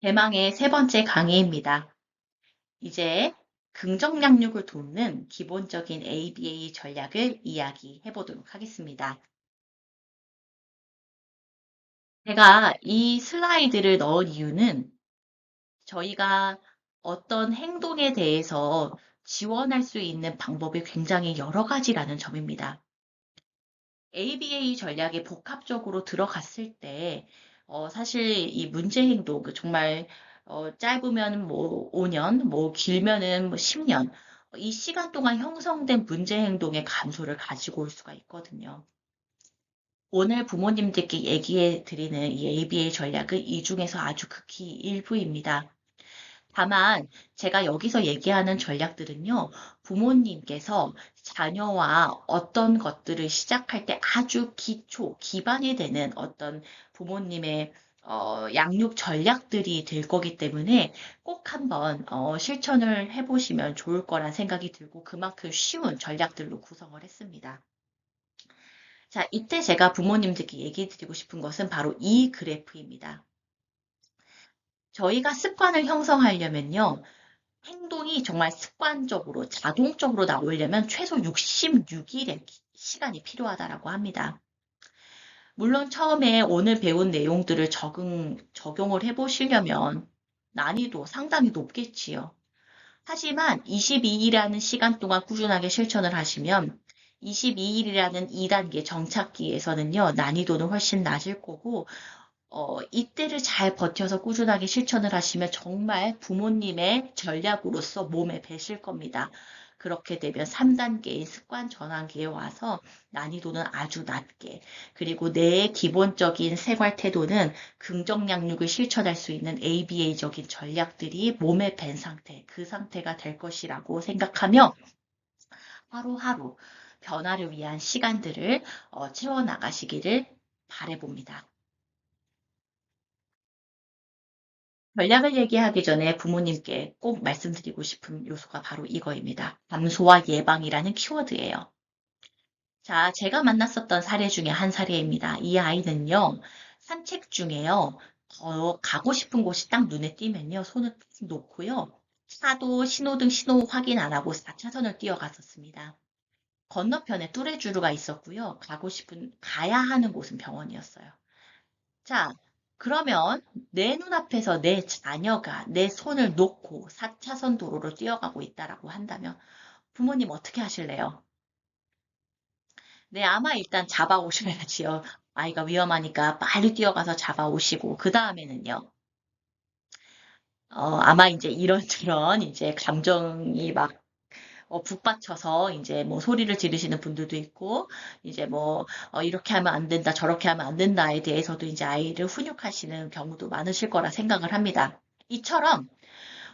대망의 세 번째 강의입니다. 이제 긍정 양육을 돕는 기본적인 ABA 전략을 이야기해 보도록 하겠습니다. 제가 이 슬라이드를 넣은 이유는 저희가 어떤 행동에 대해서 지원할 수 있는 방법이 굉장히 여러 가지라는 점입니다. ABA 전략에 복합적으로 들어갔을 때, 사실 이 문제 행동, 정말, 짧으면 뭐 5년, 뭐 길면은 뭐 10년, 이 시간 동안 형성된 문제 행동의 감소를 가지고 올 수가 있거든요. 오늘 부모님들께 얘기해 드리는 이 ABA 전략은 이 중에서 아주 극히 일부입니다. 다만 제가 여기서 얘기하는 전략들은요, 부모님께서 자녀와 어떤 것들을 시작할 때 아주 기반이 되는 어떤 부모님의 양육 전략들이 될 거기 때문에 꼭 한번 실천을 해보시면 좋을 거란 생각이 들고 그만큼 쉬운 전략들로 구성을 했습니다. 자, 이때 제가 부모님들께 얘기 드리고 싶은 것은 바로 이 그래프입니다. 저희가 습관을 형성하려면요, 행동이 정말 습관적으로, 자동적으로 나오려면 최소 66일의 시간이 필요하다라고 합니다. 물론 처음에 오늘 배운 내용들을 적용을 해보시려면 난이도 상당히 높겠지요. 하지만 22일이라는 시간 동안 꾸준하게 실천을 하시면 22일이라는 2단계 정착기에서는요, 난이도는 훨씬 낮을 거고, 이때를 잘 버텨서 꾸준하게 실천을 하시면 정말 부모님의 전략으로서 몸에 배실 겁니다. 그렇게 되면 3단계의 습관 전환기에 와서 난이도는 아주 낮게, 그리고 내 기본적인 생활 태도는 긍정 양육을 실천할 수 있는 ABA적인 전략들이 몸에 밴 상태, 그 상태가 될 것이라고 생각하며 하루하루 변화를 위한 시간들을 채워나가시기를 바라봅니다. 전략을 얘기하기 전에 부모님께 꼭 말씀드리고 싶은 요소가 바로 이거입니다. 감소와 예방이라는 키워드예요. 자, 제가 만났었던 사례 중에 한 사례입니다. 이 아이는요, 산책 중에요, 가고 싶은 곳이 딱 눈에 띄면요, 손을 탁 놓고요, 차도 신호등 신호 확인 안 하고 4차선을 뛰어갔었습니다. 건너편에 뚜레쥬르가 있었고요, 가야 하는 곳은 병원이었어요. 자, 그러면 내 눈앞에서 내 자녀가 내 손을 놓고 4차선 도로를 뛰어가고 있다라고 한다면 부모님 어떻게 하실래요? 네, 아마 일단 잡아오셔야지요. 아이가 위험하니까 빨리 뛰어가서 잡아오시고, 그 다음에는요. 아마 이제 이런저런 이제 감정이 막 북받쳐서 이제 뭐 소리를 지르시는 분들도 있고, 이제 뭐, 이렇게 하면 안 된다, 저렇게 하면 안 된다에 대해서도 이제 아이를 훈육하시는 경우도 많으실 거라 생각을 합니다. 이처럼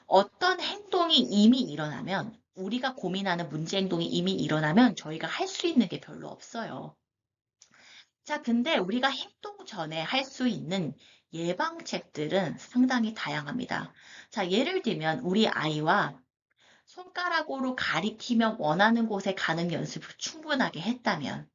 어떤 행동이 이미 일어나면, 우리가 고민하는 문제 행동이 이미 일어나면 저희가 할 수 있는 게 별로 없어요. 자, 근데 우리가 행동 전에 할 수 있는 예방책들은 상당히 다양합니다. 자, 예를 들면 우리 아이와 손가락으로 가리키며 원하는 곳에 가는 연습을 충분하게 했다면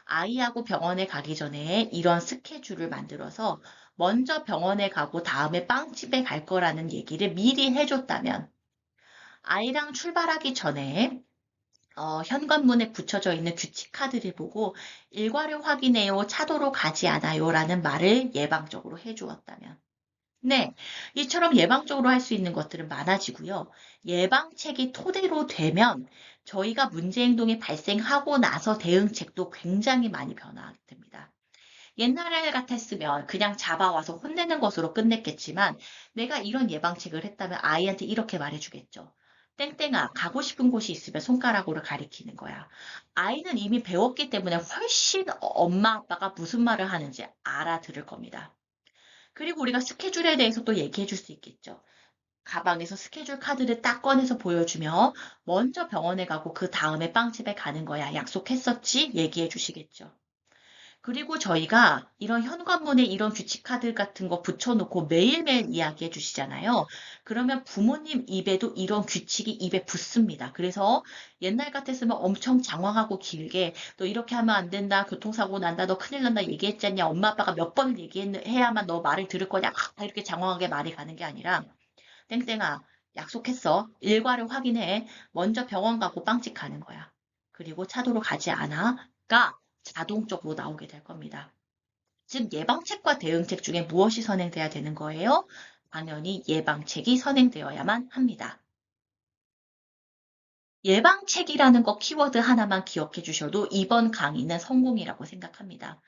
아이하고 병원에 가기 전에 이런 스케줄을 만들어서 먼저 병원에 가고 다음에 빵집에 갈 거라는 얘기를 미리 해줬다면 아이랑 출발하기 전에 현관문에 붙여져 있는 규칙 카드를 보고 일과를 확인해요. 차도로 가지 않아요. 라는 말을 예방적으로 해주었다면. 네, 이처럼 예방적으로 할 수 있는 것들은 많아지고요. 예방책이 토대로 되면 저희가 문제 행동이 발생하고 나서 대응책도 굉장히 많이 변화됩니다. 옛날 같았으면 그냥 잡아와서 혼내는 것으로 끝냈겠지만 내가 이런 예방책을 했다면 아이한테 이렇게 말해주겠죠. 땡땡아, 가고 싶은 곳이 있으면 손가락으로 가리키는 거야. 아이는 이미 배웠기 때문에 훨씬 엄마 아빠가 무슨 말을 하는지 알아들을 겁니다. 그리고 우리가 스케줄에 대해서 또 얘기해 줄 수 있겠죠. 가방에서 스케줄 카드를 딱 꺼내서 보여주며 먼저 병원에 가고 그 다음에 빵집에 가는 거야. 약속했었지? 얘기해 주시겠죠. 그리고 저희가 이런 현관문에 이런 규칙 카드 같은 거 붙여놓고 매일매일 이야기해 주시잖아요. 그러면 부모님 입에도 이런 규칙이 입에 붙습니다. 그래서 옛날 같았으면 엄청 장황하고 길게 너 이렇게 하면 안 된다. 교통사고 난다. 너 큰일 난다. 얘기했잖냐. 엄마 아빠가 몇 번을 얘기해야만 너 말을 들을 거냐. 다 이렇게 장황하게 말이 가는 게 아니라 땡땡아 약속했어. 일과를 확인해. 먼저 병원 가고 빵집 가는 거야. 그리고 차도로 가지 않아가 자동적으로 나오게 될 겁니다. 즉 예방책과 대응책 중에 무엇이 선행돼야 되는 거예요? 당연히 예방책이 선행되어야만 합니다. 예방책이라는 거 키워드 하나만 기억해 주셔도 이번 강의는 성공이라고 생각합니다.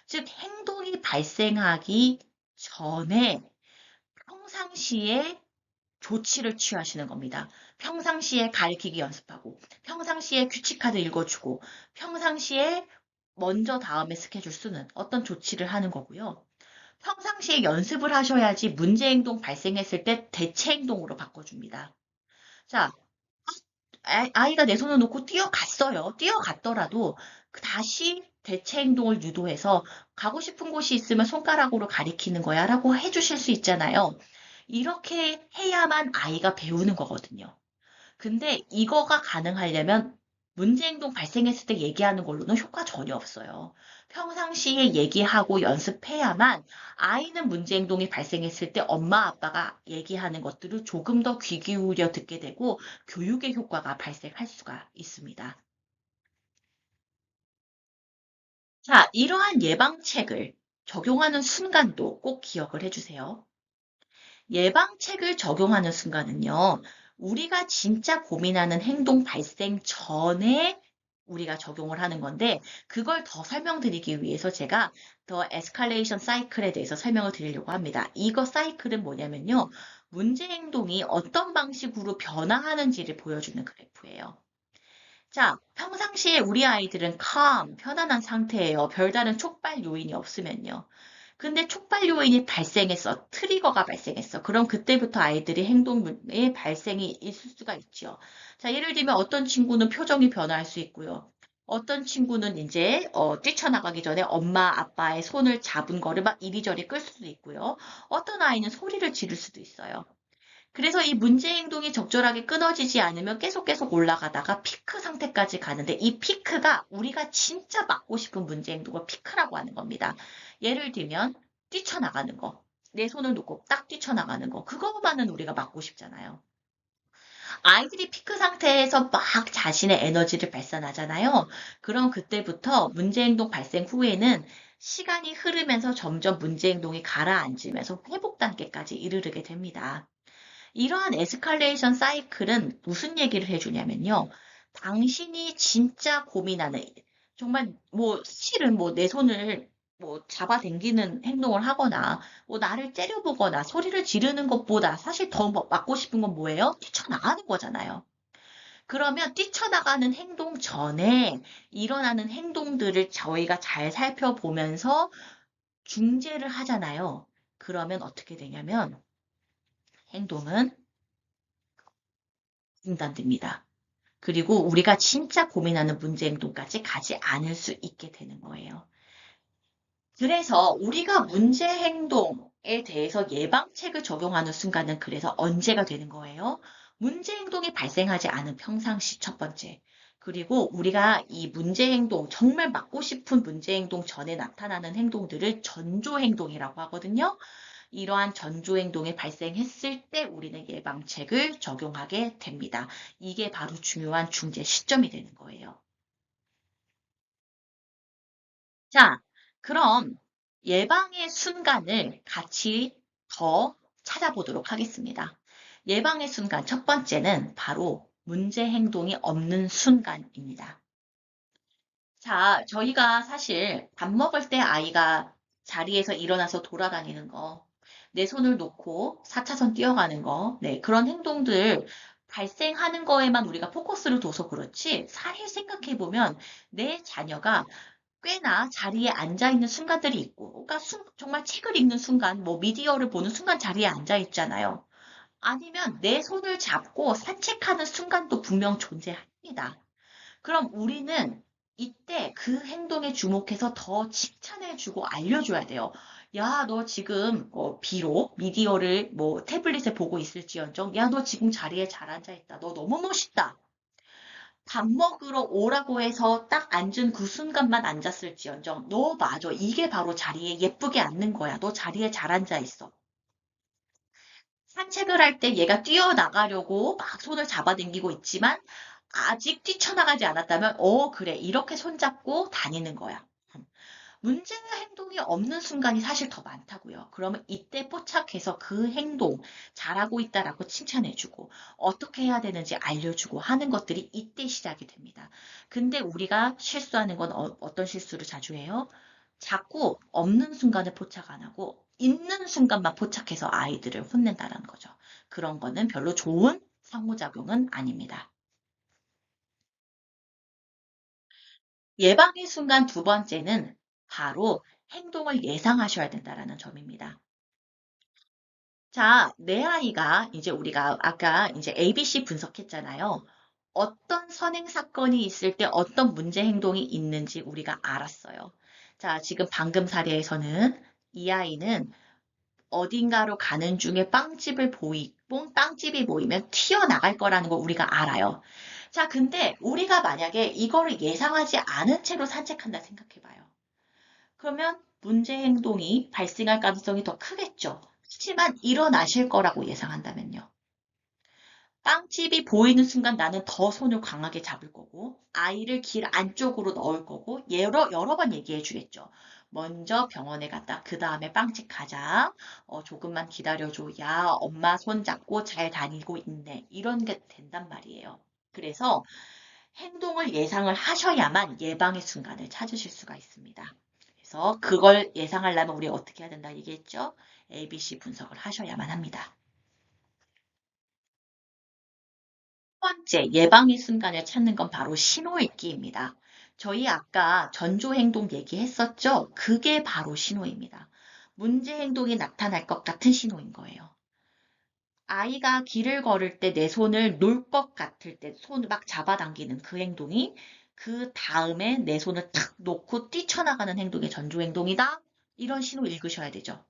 즉 행동이 발생하기 전에 평상시에 조치를 취하시는 겁니다. 평상시에 가리키기 연습하고, 평상시에 규칙카드 읽어주고, 평상시에 먼저 다음에 스케줄 쓰는 어떤 조치를 하는 거고요. 평상시에 연습을 하셔야지 문제 행동 발생했을 때 대체 행동으로 바꿔줍니다. 자, 아이가 내 손을 놓고 뛰어갔어요. 뛰어갔더라도 다시 대체 행동을 유도해서 가고 싶은 곳이 있으면 손가락으로 가리키는 거야 라고 해주실 수 있잖아요. 이렇게 해야만 아이가 배우는 거거든요. 근데 이거가 가능하려면 문제 행동 발생했을 때 얘기하는 걸로는 효과 전혀 없어요. 평상시에 얘기하고 연습해야만 아이는 문제 행동이 발생했을 때 엄마 아빠가 얘기하는 것들을 조금 더 귀 기울여 듣게 되고 교육의 효과가 발생할 수가 있습니다. 자, 이러한 예방책을 적용하는 순간도 꼭 기억을 해주세요. 예방책을 적용하는 순간은요, 우리가 진짜 고민하는 행동 발생 전에 우리가 적용을 하는 건데, 그걸 더 설명드리기 위해서 제가 더 에스컬레이션 사이클에 대해서 설명을 드리려고 합니다. 이거 사이클은 뭐냐면요, 문제 행동이 어떤 방식으로 변화하는지를 보여주는 그래프예요. 자, 평상시에 우리 아이들은 편안한 상태예요. 별다른 촉발 요인이 없으면요. 근데 촉발 요인이 발생했어. 트리거가 발생했어. 그럼 그때부터 아이들이 행동의 발생이 있을 수가 있죠. 자, 예를 들면 어떤 친구는 표정이 변화할 수 있고요. 어떤 친구는 이제 뛰쳐나가기 전에 엄마 아빠의 손을 잡은 거를 막 이리저리 끌 수도 있고요. 어떤 아이는 소리를 지를 수도 있어요. 그래서 이 문제 행동이 적절하게 끊어지지 않으면 계속 올라가다가 피크 상태까지 가는데 이 피크가 우리가 진짜 막고 싶은 문제 행동을 피크라고 하는 겁니다. 예를 들면 뛰쳐나가는 거. 내 손을 놓고 딱 뛰쳐나가는 거. 그거만은 우리가 막고 싶잖아요. 아이들이 피크 상태에서 막 자신의 에너지를 발산하잖아요. 그럼 그때부터 문제 행동 발생 후에는 시간이 흐르면서 점점 문제 행동이 가라앉으면서 회복 단계까지 이르게 됩니다. 이러한 에스컬레이션 사이클은 무슨 얘기를 해주냐면요. 당신이 진짜 고민하는, 정말 뭐 실은 뭐 내 손을 뭐 잡아당기는 행동을 하거나 뭐 나를 째려보거나 소리를 지르는 것보다 사실 더 막고 싶은 건 뭐예요? 뛰쳐나가는 거잖아요. 그러면 뛰쳐나가는 행동 전에 일어나는 행동들을 저희가 잘 살펴보면서 중재를 하잖아요. 그러면 어떻게 되냐면 행동은 중단됩니다. 그리고 우리가 진짜 고민하는 문제 행동까지 가지 않을 수 있게 되는 거예요. 그래서 우리가 문제 행동에 대해서 예방책을 적용하는 순간은 그래서 언제가 되는 거예요? 문제 행동이 발생하지 않은 평상시 첫 번째. 그리고 우리가 이 문제 행동, 정말 막고 싶은 문제 행동 전에 나타나는 행동들을 전조 행동이라고 하거든요. 이러한 전조 행동이 발생했을 때 우리는 예방책을 적용하게 됩니다. 이게 바로 중요한 중재 시점이 되는 거예요. 자, 그럼 예방의 순간을 같이 더 찾아보도록 하겠습니다. 예방의 순간 첫 번째는 바로 문제 행동이 없는 순간입니다. 자, 저희가 사실 밥 먹을 때 아이가 자리에서 일어나서 돌아다니는 거, 내 손을 놓고 4차선 뛰어가는 거, 네, 그런 행동들 발생하는 거에만 우리가 포커스를 둬서 그렇지, 사실 생각해보면 내 자녀가 꽤나 자리에 앉아 있는 순간들이 있고, 그러니까 정말 책을 읽는 순간, 뭐 미디어를 보는 순간 자리에 앉아 있잖아요. 아니면 내 손을 잡고 산책하는 순간도 분명 존재합니다. 그럼 우리는 이때 그 행동에 주목해서 더 칭찬해주고 알려줘야 돼요. 야, 너 지금 비록 미디어를 뭐 태블릿에 보고 있을지언정, 야, 너 지금 자리에 잘 앉아 있다. 너 너무 멋있다. 밥 먹으러 오라고 해서 딱 앉은 그 순간만 앉았을지언정, 너 맞아. 이게 바로 자리에 예쁘게 앉는 거야. 너 자리에 잘 앉아 있어. 산책을 할 때 얘가 뛰어나가려고 막 손을 잡아당기고 있지만 아직 뛰쳐나가지 않았다면, 그래. 이렇게 손잡고 다니는 거야. 문제 행동이 없는 순간이 사실 더 많다고요. 그러면 이때 포착해서 그 행동 잘하고 있다라고 칭찬해주고 어떻게 해야 되는지 알려주고 하는 것들이 이때 시작이 됩니다. 근데 우리가 실수하는 건 어떤 실수를 자주 해요? 자꾸 없는 순간을 포착 안 하고 있는 순간만 포착해서 아이들을 혼낸다는 거죠. 그런 거는 별로 좋은 상호작용은 아닙니다. 예방의 순간 두 번째는 바로 행동을 예상하셔야 된다라는 점입니다. 자, 내 아이가 이제 우리가 아까 이제 ABC 분석했잖아요. 어떤 선행 사건이 있을 때 어떤 문제 행동이 있는지 우리가 알았어요. 자, 지금 방금 사례에서는 이 아이는 어딘가로 가는 중에 빵집이 보이면 튀어나갈 거라는 걸 우리가 알아요. 자, 근데 우리가 만약에 이거를 예상하지 않은 채로 산책한다 생각해봐요. 그러면 문제 행동이 발생할 가능성이 더 크겠죠. 하지만 일어나실 거라고 예상한다면요. 빵집이 보이는 순간 나는 더 손을 강하게 잡을 거고, 아이를 길 안쪽으로 넣을 거고, 여러 번 얘기해 주겠죠. 먼저 병원에 갔다, 그 다음에 빵집 가자. 조금만 기다려줘. 야, 엄마 손 잡고 잘 다니고 있네. 이런 게 된단 말이에요. 그래서 행동을 예상을 하셔야만 예방의 순간을 찾으실 수가 있습니다. 그래서 그걸 예상하려면 우리 어떻게 해야 된다 얘기했죠? ABC 분석을 하셔야만 합니다. 첫 번째, 예방의 순간을 찾는 건 바로 신호 읽기입니다. 저희 아까 전조 행동 얘기했었죠? 그게 바로 신호입니다. 문제 행동이 나타날 것 같은 신호인 거예요. 아이가 길을 걸을 때 내 손을 놓을 것 같을 때 손을 막 잡아당기는 그 행동이 그 다음에 내 손을 탁 놓고 뛰쳐나가는 행동이 전조 행동이다. 이런 신호 읽으셔야 되죠.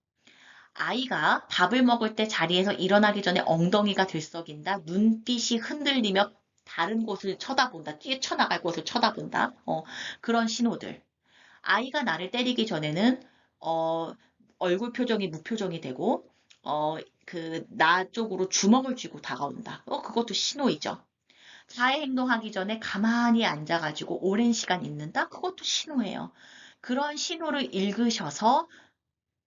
아이가 밥을 먹을 때 자리에서 일어나기 전에 엉덩이가 들썩인다. 눈빛이 흔들리며 다른 곳을 쳐다본다. 뛰쳐나갈 곳을 쳐다본다. 그런 신호들. 아이가 나를 때리기 전에는 어, 얼굴 표정이 무표정이 되고 나 쪽으로 주먹을 쥐고 다가온다. 그것도 신호이죠. 자해 행동하기 전에 가만히 앉아가지고 오랜 시간 있는다. 그것도 신호예요. 그런 신호를 읽으셔서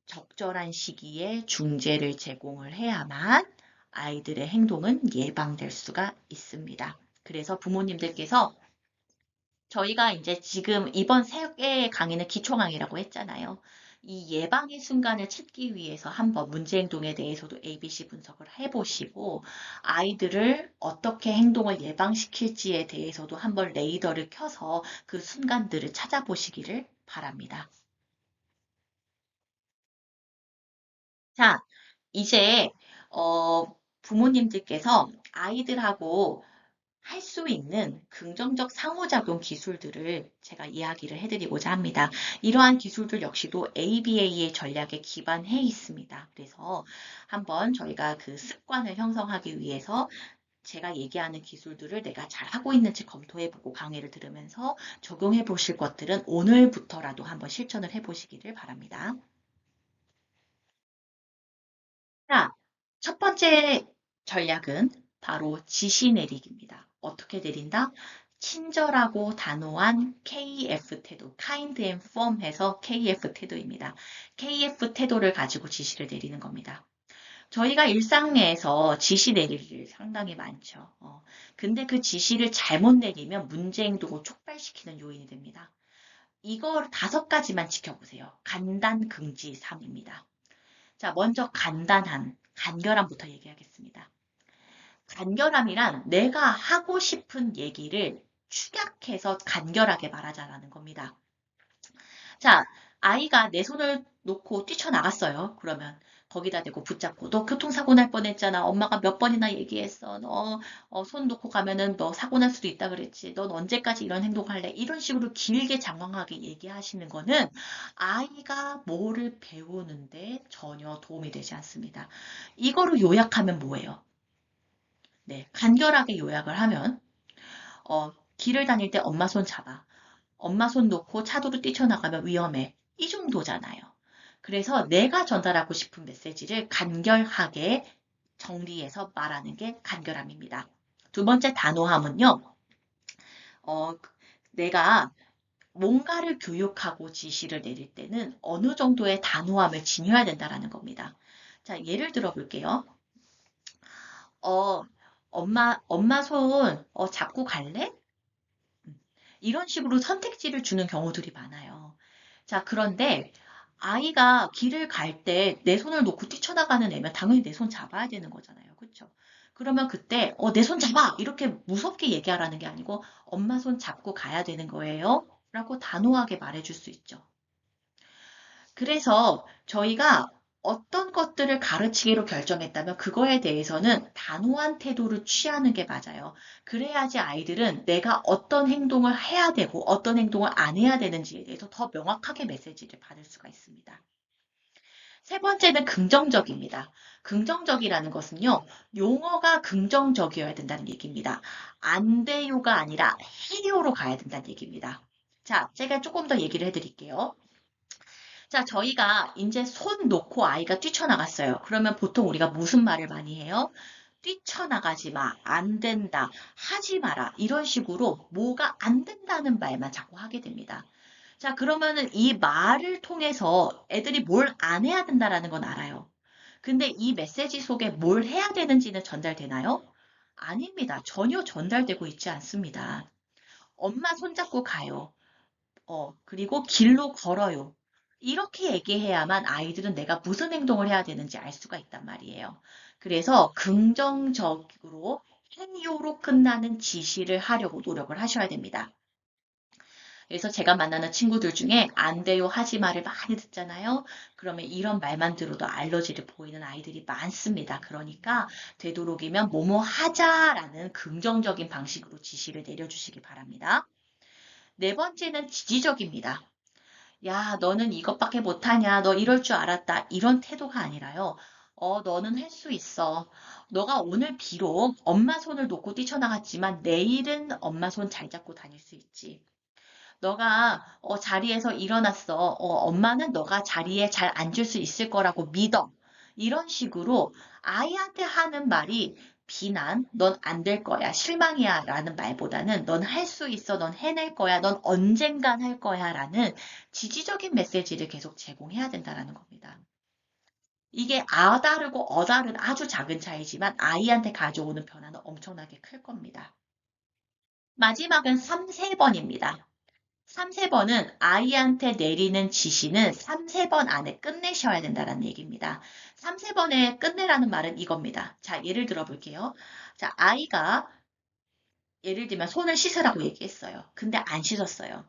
적절한 시기에 중재를 제공을 해야만 아이들의 행동은 예방될 수가 있습니다. 그래서 부모님들께서 저희가 이제 지금 이번 세 개의 강의는 기초 강의라고 했잖아요. 이 예방의 순간을 찾기 위해서 한번 문제 행동에 대해서도 ABC 분석을 해보시고 아이들을 어떻게 행동을 예방시킬지에 대해서도 한번 레이더를 켜서 그 순간들을 찾아보시기를 바랍니다. 자, 이제 부모님들께서 아이들하고 할 수 있는 긍정적 상호작용 기술들을 제가 이야기를 해드리고자 합니다. 이러한 기술들 역시도 ABA의 전략에 기반해 있습니다. 그래서 한번 저희가 그 습관을 형성하기 위해서 제가 얘기하는 기술들을 내가 잘하고 있는지 검토해보고 강의를 들으면서 적용해 보실 것들은 오늘부터라도 한번 실천을 해보시기를 바랍니다. 자, 첫 번째 전략은 바로 지시 내리기입니다. 어떻게 내린다? 친절하고 단호한 KF 태도, kind and firm 해서 KF 태도입니다. KF 태도를 가지고 지시를 내리는 겁니다. 저희가 일상 내에서 지시 내릴 일 상당히 많죠. 근데 그 지시를 잘못 내리면 문제 행동을 촉발시키는 요인이 됩니다. 이거 5가지만 지켜보세요. 간단, 긍지, 3입니다. 자, 먼저 간결함부터 얘기하겠습니다. 간결함이란 내가 하고 싶은 얘기를 축약해서 간결하게 말하자라는 겁니다. 자, 아이가 내 손을 놓고 뛰쳐나갔어요. 그러면 거기다 대고 붙잡고 너 교통사고 날 뻔했잖아. 엄마가 몇 번이나 얘기했어. 너 손 놓고 가면은 너 사고 날 수도 있다 그랬지. 넌 언제까지 이런 행동할래? 이런 식으로 길게 장황하게 얘기하시는 거는 아이가 뭐를 배우는데 전혀 도움이 되지 않습니다. 이거로 요약하면 뭐예요? 네, 간결하게 요약을 하면 길을 다닐 때 엄마 손 잡아. 엄마 손 놓고 차도로 뛰쳐나가면 위험해. 이 정도잖아요. 그래서 내가 전달하고 싶은 메시지를 간결하게 정리해서 말하는 게 간결함입니다. 두 번째 단호함은요, 어, 내가 뭔가를 교육하고 지시를 내릴 때는 어느 정도의 단호함을 지녀야 된다는 겁니다. 자, 예를 들어 볼게요. 어, 엄마 손 잡고 갈래? 이런 식으로 선택지를 주는 경우들이 많아요. 자, 그런데 아이가 길을 갈 때 내 손을 놓고 뛰쳐나가는 애면 당연히 내 손 잡아야 되는 거잖아요. 그쵸? 그러면 그때, 내 손 잡아! 이렇게 무섭게 얘기하라는 게 아니고, 엄마 손 잡고 가야 되는 거예요. 라고 단호하게 말해줄 수 있죠. 그래서 저희가 어떤 것들을 가르치기로 결정했다면 그거에 대해서는 단호한 태도를 취하는 게 맞아요. 그래야지 아이들은 내가 어떤 행동을 해야 되고 어떤 행동을 안 해야 되는지에 대해서 더 명확하게 메시지를 받을 수가 있습니다. 세 번째는 긍정적입니다. 긍정적이라는 것은요, 용어가 긍정적이어야 된다는 얘기입니다. 안 돼요가 아니라 해요로 가야 된다는 얘기입니다. 자, 제가 조금 더 얘기를 해드릴게요. 자, 저희가 이제 손 놓고 아이가 뛰쳐나갔어요. 그러면 보통 우리가 무슨 말을 많이 해요? 뛰쳐나가지 마, 안 된다, 하지 마라. 이런 식으로 뭐가 안 된다는 말만 자꾸 하게 됩니다. 자, 그러면은 이 말을 통해서 애들이 뭘 안 해야 된다라는 건 알아요. 근데 이 메시지 속에 뭘 해야 되는지는 전달되나요? 아닙니다. 전혀 전달되고 있지 않습니다. 엄마 손잡고 가요. 그리고 길로 걸어요. 이렇게 얘기해야만 아이들은 내가 무슨 행동을 해야 되는지 알 수가 있단 말이에요. 그래서 긍정적으로 행요로 끝나는 지시를 하려고 노력을 하셔야 됩니다. 그래서 제가 만나는 친구들 중에 안 돼요, 하지 마를 많이 듣잖아요. 그러면 이런 말만 들어도 알러지를 보이는 아이들이 많습니다. 그러니까 되도록이면 뭐뭐 하자라는 긍정적인 방식으로 지시를 내려주시기 바랍니다. 네 번째는 지지적입니다. 야, 너는 이것밖에 못하냐? 너 이럴 줄 알았다. 이런 태도가 아니라요. 너는 할 수 있어. 너가 오늘 비록 엄마 손을 놓고 뛰쳐나갔지만 내일은 엄마 손 잘 잡고 다닐 수 있지. 너가 자리에서 일어났어. 엄마는 너가 자리에 잘 앉을 수 있을 거라고 믿어. 이런 식으로 아이한테 하는 말이 비난, 넌 안 될 거야, 실망이야 라는 말보다는 넌 할 수 있어, 넌 해낼 거야, 넌 언젠간 할 거야 라는 지지적인 메시지를 계속 제공해야 된다는 겁니다. 이게 아다르고 어다른 아주 작은 차이지만 아이한테 가져오는 변화는 엄청나게 클 겁니다. 마지막은 3, 3번입니다. 3, 4번은 아이한테 내리는 지시는 3, 4번 안에 끝내셔야 된다는 얘기입니다. 3, 4번에 끝내라는 말은 이겁니다. 자, 예를 들어 볼게요. 자, 아이가 예를 들면 손을 씻으라고 얘기했어요. 근데 안 씻었어요.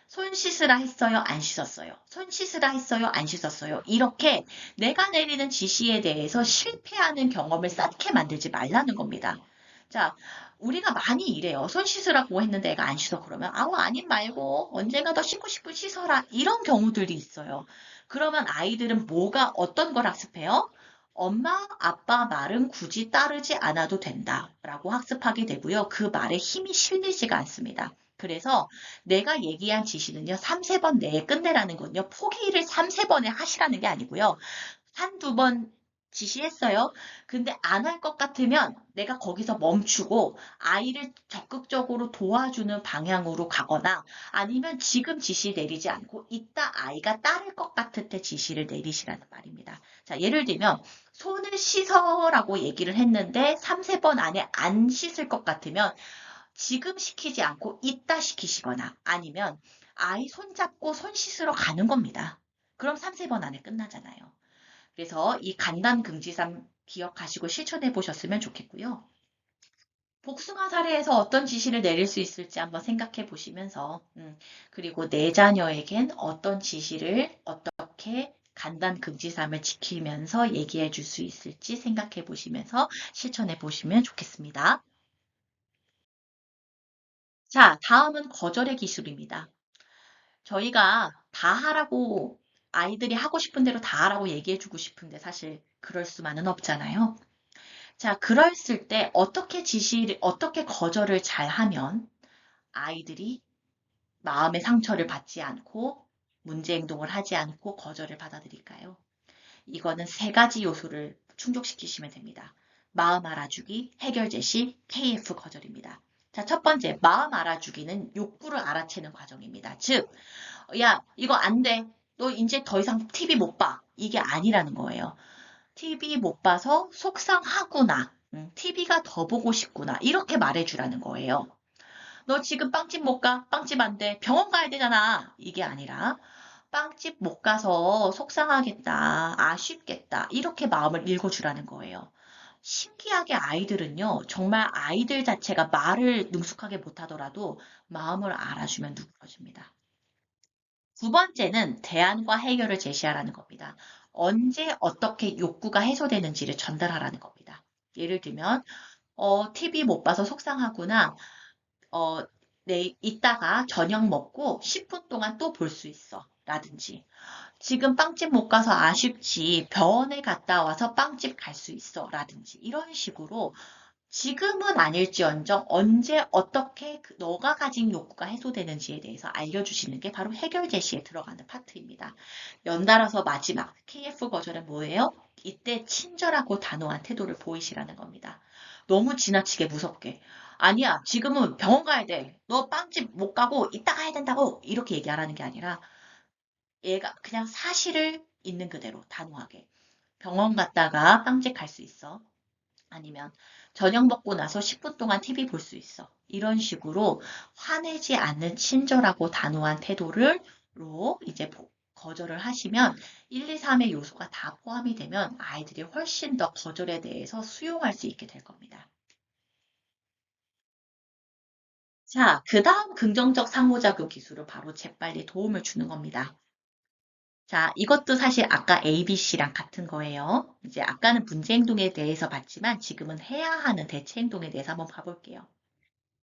손 씻으라 했어요? 안 씻었어요? 손 씻으라 했어요? 안 씻었어요? 이렇게 내가 내리는 지시에 대해서 실패하는 경험을 쌓게 만들지 말라는 겁니다. 자, 우리가 많이 이래요. 손 씻으라고 했는데 애가 안 씻어 그러면 아우 아님 말고 언젠가 더 씻고 싶으면 씻어라. 이런 경우들이 있어요. 그러면 아이들은 뭐가 어떤 걸 학습해요? 엄마, 아빠 말은 굳이 따르지 않아도 된다라고 학습하게 되고요. 그 말에 힘이 실리지가 않습니다. 그래서 내가 얘기한 지시는요, 3, 4번 내에 끝내라는 건요, 포기를 3, 4번에 하시라는 게 아니고요. 한두 번 지시했어요. 근데 안 할 것 같으면 내가 거기서 멈추고 아이를 적극적으로 도와주는 방향으로 가거나 아니면 지금 지시 내리지 않고 이따 아이가 따를 것 같을 때 지시를 내리시라는 말입니다. 자, 예를 들면 손을 씻어라고 얘기를 했는데 3, 4번 안에 안 씻을 것 같으면 지금 시키지 않고 이따 시키시거나 아니면 아이 손잡고 손 씻으러 가는 겁니다. 그럼 3, 4번 안에 끝나잖아요. 그래서 이 간단금지삼 기억하시고 실천해 보셨으면 좋겠고요. 복숭아 사례에서 어떤 지시를 내릴 수 있을지 한번 생각해 보시면서 그리고 내 자녀에겐 어떤 지시를 어떻게 간단 긍지삼을 지키면서 얘기해 줄 수 있을지 생각해 보시면서 실천해 보시면 좋겠습니다. 자, 다음은 거절의 기술입니다. 저희가 다 하라고 아이들이 하고 싶은 대로 다 하라고 얘기해 주고 싶은데 사실 그럴 수만은 없잖아요. 자, 그랬을 때 어떻게 거절을 잘 하면 아이들이 마음의 상처를 받지 않고 문제 행동을 하지 않고 거절을 받아들일까요? 이거는 세 가지 요소를 충족시키시면 됩니다. 마음 알아주기, 해결 제시, KF 거절입니다. 자, 첫 번째, 마음 알아주기는 욕구를 알아채는 과정입니다. 즉, 야, 이거 안 돼. 너 이제 더 이상 TV 못 봐. 이게 아니라는 거예요. TV 못 봐서 속상하구나. TV가 더 보고 싶구나. 이렇게 말해주라는 거예요. 너 지금 빵집 못 가? 빵집 안 돼. 병원 가야 되잖아. 이게 아니라 빵집 못 가서 속상하겠다. 아쉽겠다. 이렇게 마음을 읽어주라는 거예요. 신기하게 아이들은요, 정말 아이들 자체가 말을 능숙하게 못하더라도 마음을 알아주면 누그러집니다. 두 번째는 대안과 해결을 제시하라는 겁니다. 언제 어떻게 욕구가 해소되는지를 전달하라는 겁니다. 예를 들면, TV 못 봐서 속상하구나. 어, 이따가 저녁 먹고 10분 동안 또 볼 수 있어. 라든지, 지금 빵집 못 가서 아쉽지. 병원에 갔다 와서 빵집 갈 수 있어. 라든지, 이런 식으로 지금은 아닐지언정 언제 어떻게 너가 가진 욕구가 해소되는지에 대해서 알려주시는 게 바로 해결 제시에 들어가는 파트입니다. 연달아서 마지막 KF 버전은 뭐예요? 이때 친절하고 단호한 태도를 보이시라는 겁니다. 너무 지나치게 무섭게. 아니야, 지금은 병원 가야 돼. 너 빵집 못 가고 이따 가야 된다고. 이렇게 얘기하라는 게 아니라 얘가 그냥 사실을 있는 그대로 단호하게. 병원 갔다가 빵집 갈 수 있어. 아니면 저녁 먹고 나서 10분 동안 TV 볼 수 있어. 이런 식으로 화내지 않는 친절하고 단호한 태도를 이제 거절을 하시면 1, 2, 3의 요소가 다 포함이 되면 아이들이 훨씬 더 거절에 대해서 수용할 수 있게 될 겁니다. 자, 그 다음 긍정적 상호작용 기술은 바로 재빨리 도움을 주는 겁니다. 자, 이것도 사실 아까 ABC랑 같은 거예요. 이제 아까는 문제 행동에 대해서 봤지만 지금은 해야 하는 대체 행동에 대해서 한번 봐볼게요.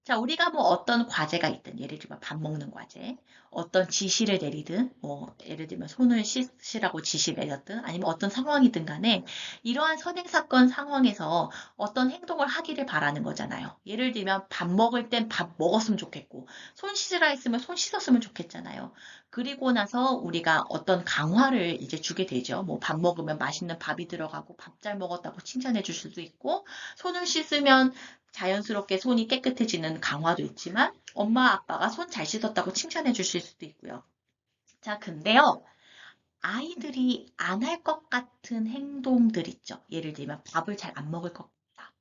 자, 우리가 뭐 어떤 과제가 있든, 예를 들면 밥 먹는 과제, 어떤 지시를 내리든, 뭐, 예를 들면 손을 씻으라고 지시를 내렸든, 아니면 어떤 상황이든 간에, 이러한 선행사건 상황에서 어떤 행동을 하기를 바라는 거잖아요. 예를 들면 밥 먹을 땐 밥 먹었으면 좋겠고, 손 씻으라 했으면 손 씻었으면 좋겠잖아요. 그리고 나서 우리가 어떤 강화를 이제 주게 되죠. 뭐 밥 먹으면 맛있는 밥이 들어가고, 밥 잘 먹었다고 칭찬해 줄 수도 있고, 손을 씻으면 자연스럽게 손이 깨끗해지는 강화도 있지만 엄마 아빠가 손 잘 씻었다고 칭찬해 주실 수도 있고요. 자, 근데요. 아이들이 안 할 것 같은 행동들 있죠. 예를 들면 밥을 잘 안 먹을 것 같다.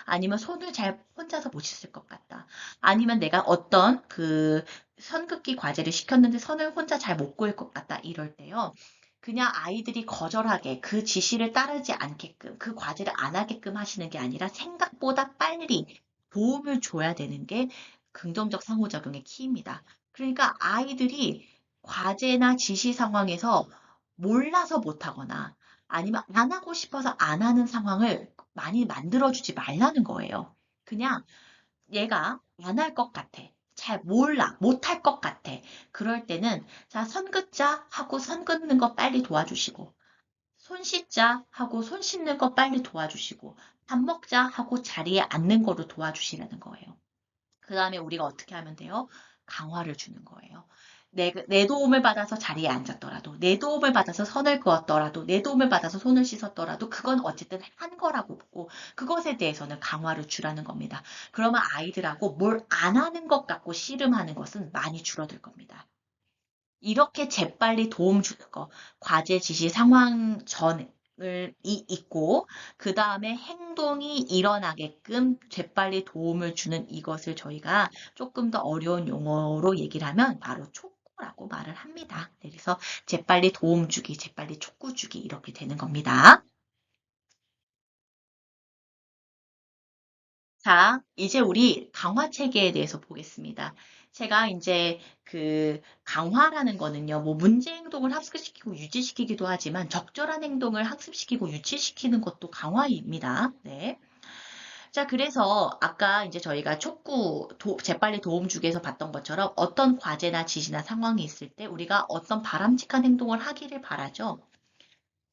아니면 손을 잘 혼자서 못 씻을 것 같다. 아니면 내가 어떤 그 선긋기 과제를 시켰는데 선을 혼자 잘 못 그을 것 같다. 이럴 때요. 그냥 아이들이 거절하게 그 지시를 따르지 않게끔 그 과제를 안 하게끔 하시는 게 아니라 생각보다 빨리 도움을 줘야 되는 게 긍정적 상호작용의 키입니다. 그러니까 아이들이 과제나 지시 상황에서 몰라서 못하거나 아니면 안 하고 싶어서 안 하는 상황을 많이 만들어주지 말라는 거예요. 그냥 얘가 안 할 것 같아. 잘 몰라. 못할 것 같아. 그럴 때는 자, 선 긋자 하고 선 긋는 거 빨리 도와주시고 손 씻자 하고 손 씻는 거 빨리 도와주시고 밥 먹자 하고 자리에 앉는 거로 도와주시라는 거예요. 그 다음에 우리가 어떻게 하면 돼요? 강화를 주는 거예요. 내 도움을 받아서 자리에 앉았더라도, 내 도움을 받아서 선을 그었더라도, 내 도움을 받아서 손을 씻었더라도, 그건 어쨌든 한 거라고 보고, 그것에 대해서는 강화를 주라는 겁니다. 그러면 아이들하고 뭘 안 하는 것 같고 씨름하는 것은 많이 줄어들 겁니다. 이렇게 재빨리 도움 주는 거, 과제 지시 상황 전을 있고, 그 다음에 행동이 일어나게끔 재빨리 도움을 주는 이것을 저희가 조금 더 어려운 용어로 얘기를 하면 바로 촉구라고 말을 합니다. 네, 그래서 재빨리 도움 주기, 재빨리 촉구 주기 이렇게 되는 겁니다. 자, 이제 우리 강화 체계에 대해서 보겠습니다. 제가 이제 그 강화라는 거는요, 뭐 문제 행동을 학습시키고 유지시키기도 하지만 적절한 행동을 학습시키고 유치시키는 것도 강화입니다. 네. 자, 그래서 아까 이제 저희가 촉구, 재빨리 도움 주기에서 봤던 것처럼 어떤 과제나 지시나 상황이 있을 때 우리가 어떤 바람직한 행동을 하기를 바라죠.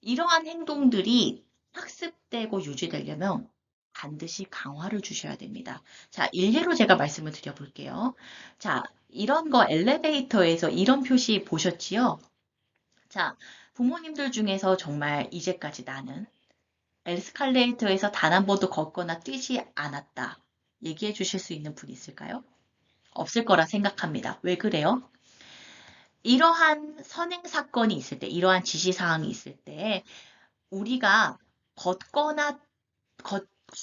이러한 행동들이 학습되고 유지되려면 반드시 강화를 주셔야 됩니다. 자, 일례로 제가 말씀을 드려볼게요. 자, 이런 거 엘리베이터에서 이런 표시 보셨지요? 자, 부모님들 중에서 정말 이제까지 나는 에스컬레이터에서 단 한 번도 걷거나 뛰지 않았다. 얘기해 주실 수 있는 분 있을까요? 없을 거라 생각합니다. 왜 그래요? 이러한 선행 사건이 있을 때, 이러한 지시 사항이 있을 때, 우리가 걷거나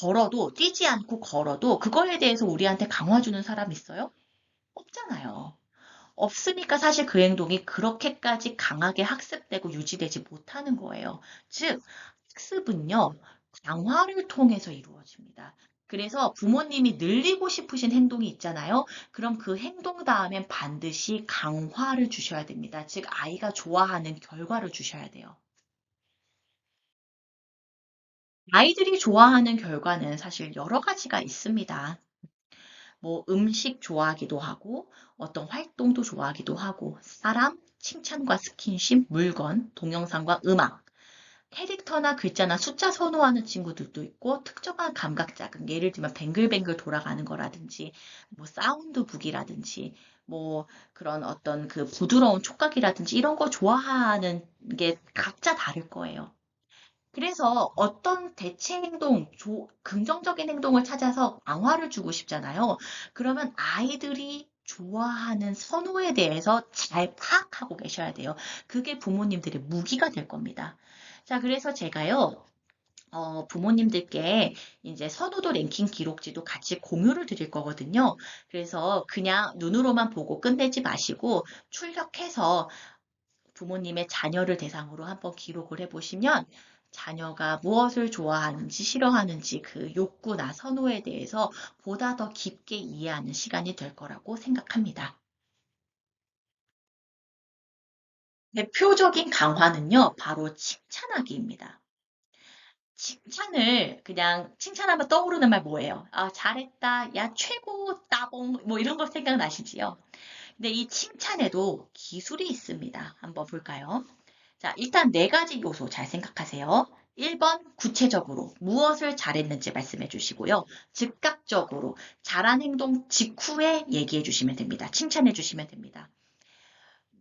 걸어도, 뛰지 않고 걸어도, 그거에 대해서 우리한테 강화 주는 사람 있어요? 없잖아요. 없으니까 사실 그 행동이 그렇게까지 강하게 학습되고 유지되지 못하는 거예요. 즉, 학습은요, 강화를 통해서 이루어집니다. 그래서 부모님이 늘리고 싶으신 행동이 있잖아요. 그럼 그 행동 다음엔 반드시 강화를 주셔야 됩니다. 즉, 아이가 좋아하는 결과를 주셔야 돼요. 아이들이 좋아하는 결과는 사실 여러 가지가 있습니다. 뭐 음식 좋아하기도 하고, 어떤 활동도 좋아하기도 하고, 사람, 칭찬과 스킨십, 물건, 동영상과 음악, 캐릭터나 글자나 숫자 선호하는 친구들도 있고, 특정한 감각 자극, 예를 들면 뱅글뱅글 돌아가는 거라든지, 뭐 사운드북이라든지, 뭐 그런 어떤 그 부드러운 촉각이라든지 이런 거 좋아하는 게 각자 다를 거예요. 그래서 어떤 대체 행동, 긍정적인 행동을 찾아서 강화를 주고 싶잖아요. 그러면 아이들이 좋아하는 선호에 대해서 잘 파악하고 계셔야 돼요. 그게 부모님들의 무기가 될 겁니다. 자, 그래서 제가요, 부모님들께 이제 선호도 랭킹 기록지도 같이 공유를 드릴 거거든요. 그래서 그냥 눈으로만 보고 끝내지 마시고 출력해서 부모님의 자녀를 대상으로 한번 기록을 해보시면 자녀가 무엇을 좋아하는지 싫어하는지 그 욕구나 선호에 대해서 보다 더 깊게 이해하는 시간이 될 거라고 생각합니다. 대표적인 강화는요, 바로 칭찬하기입니다. 칭찬을 그냥 칭찬하면 떠오르는 말 뭐예요? 아, 잘했다. 야, 최고, 따봉. 뭐 이런 거 생각나시지요? 근데 이 칭찬에도 기술이 있습니다. 한번 볼까요? 자, 일단 네 가지 요소 잘 생각하세요. 1번 구체적으로 무엇을 잘했는지 말씀해 주시고요. 즉각적으로 잘한 행동 직후에 얘기해 주시면 됩니다. 칭찬해 주시면 됩니다.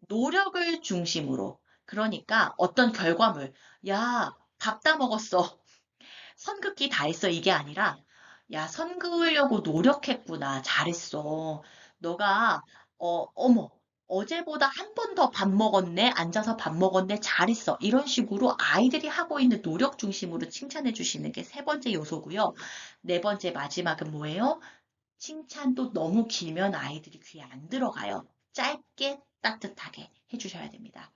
노력을 중심으로 그러니까 어떤 결과물 야, 밥 다 먹었어. 선긋기 다 했어. 이게 아니라 야, 선 그으려고 노력했구나. 잘했어. 너가 어머 어제보다 한 번 더 밥 먹었네. 앉아서 밥 먹었네. 잘했어. 이런 식으로 아이들이 하고 있는 노력 중심으로 칭찬해 주시는 게 세 번째 요소고요. 네 번째 마지막은 뭐예요? 칭찬도 너무 길면 아이들이 귀에 안 들어가요. 짧게 따뜻하게 해주셔야 됩니다.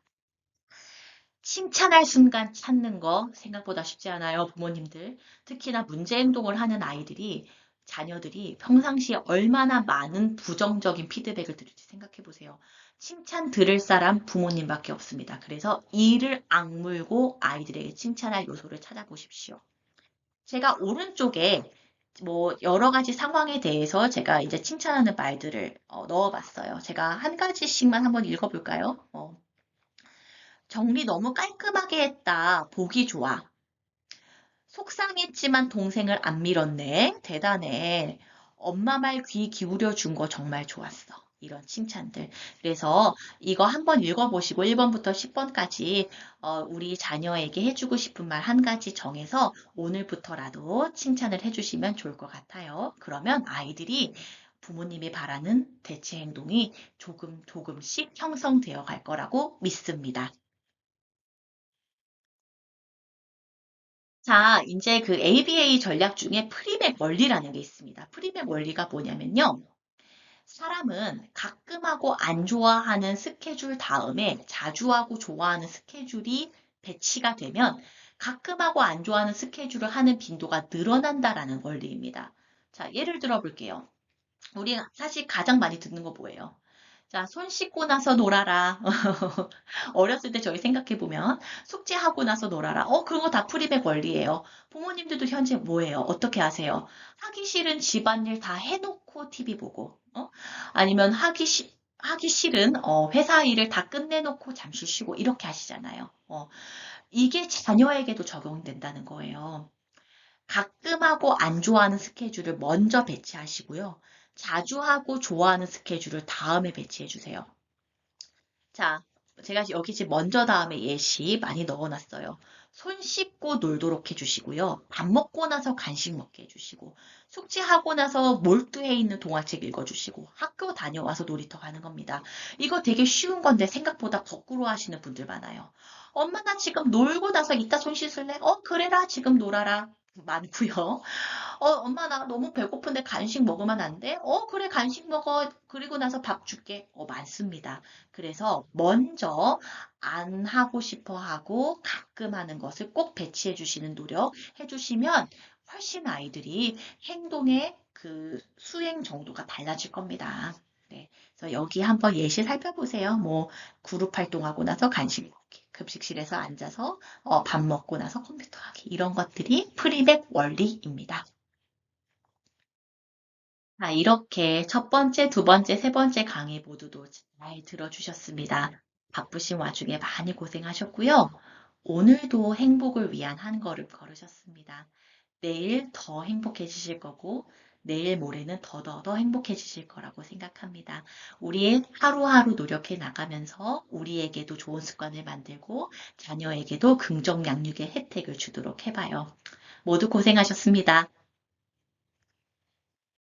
칭찬할 순간 찾는 거 생각보다 쉽지 않아요, 부모님들. 특히나 문제 행동을 하는 아이들이, 자녀들이 평상시에 얼마나 많은 부정적인 피드백을 들을지 생각해 보세요. 칭찬 들을 사람 부모님밖에 없습니다. 그래서 이를 악물고 아이들에게 칭찬할 요소를 찾아보십시오. 제가 오른쪽에 뭐 여러 가지 상황에 대해서 제가 이제 칭찬하는 말들을 넣어봤어요. 제가 한 가지씩만 한번 읽어볼까요? 정리 너무 깔끔하게 했다. 보기 좋아. 속상했지만 동생을 안 밀었네. 대단해. 엄마 말 귀 기울여 준 거 정말 좋았어. 이런 칭찬들. 그래서 이거 한번 읽어보시고 1번부터 10번까지 우리 자녀에게 해주고 싶은 말 한 가지 정해서 오늘부터라도 칭찬을 해주시면 좋을 것 같아요. 그러면 아이들이 부모님이 바라는 대체 행동이 조금씩 형성되어 갈 거라고 믿습니다. 자, 이제 그 ABA 전략 중에 프리맥 원리라는 게 있습니다. 프리맥 원리가 뭐냐면요. 사람은 가끔 하고 안 좋아하는 스케줄 다음에 자주 하고 좋아하는 스케줄이 배치가 되면 가끔 하고 안 좋아하는 스케줄을 하는 빈도가 늘어난다라는 원리입니다. 자, 예를 들어 볼게요. 우리 사실 가장 많이 듣는 거 뭐예요? 자, 손 씻고 나서 놀아라. 어렸을 때 저희 생각해보면 숙제하고 나서 놀아라. 그런 거 다 프리백 원리예요. 부모님들도 현재 뭐예요? 어떻게 하세요? 하기 싫은 집안일 다 해놓고 TV 보고, 아니면 하기 싫은 회사 일을 다 끝내놓고 잠시 쉬고 이렇게 하시잖아요. 이게 자녀에게도 적용된다는 거예요. 가끔 하고 안 좋아하는 스케줄을 먼저 배치하시고요. 자주 하고 좋아하는 스케줄을 다음에 배치해 주세요. 자, 제가 여기 지금 먼저 다음에 예시 많이 넣어놨어요. 손 씻고 놀도록 해주시고요. 밥 먹고 나서 간식 먹게 해주시고, 숙제하고 나서 몰두해 있는 동화책 읽어주시고, 학교 다녀와서 놀이터 가는 겁니다. 이거 되게 쉬운 건데 생각보다 거꾸로 하시는 분들 많아요. 엄마 나 지금 놀고 나서 이따 손 씻을래? 그래라 지금 놀아라. 많고요. 엄마, 나 너무 배고픈데 간식 먹으면 안 돼? 그래, 간식 먹어. 그리고 나서 밥 줄게. 많습니다. 그래서 먼저 안 하고 싶어 하고 가끔 하는 것을 꼭 배치해 주시는 노력 해 주시면 훨씬 아이들이 행동의 그 수행 정도가 달라질 겁니다. 네. 그래서 여기 한번 예시 살펴보세요. 뭐, 그룹 활동하고 나서 간식 먹기, 급식실에서 앉아서 밥 먹고 나서 컴퓨터 하기, 이런 것들이 프리백 원리입니다. 자, 이렇게 첫 번째, 두 번째, 세 번째 강의 모두도 잘 들어주셨습니다. 바쁘신 와중에 많이 고생하셨고요. 오늘도 행복을 위한 한 걸음 걸으셨습니다. 내일 더 행복해지실 거고, 내일 모레는 더 행복해지실 거라고 생각합니다. 우리 하루하루 노력해 나가면서 우리에게도 좋은 습관을 만들고 자녀에게도 긍정 양육의 혜택을 주도록 해봐요. 모두 고생하셨습니다.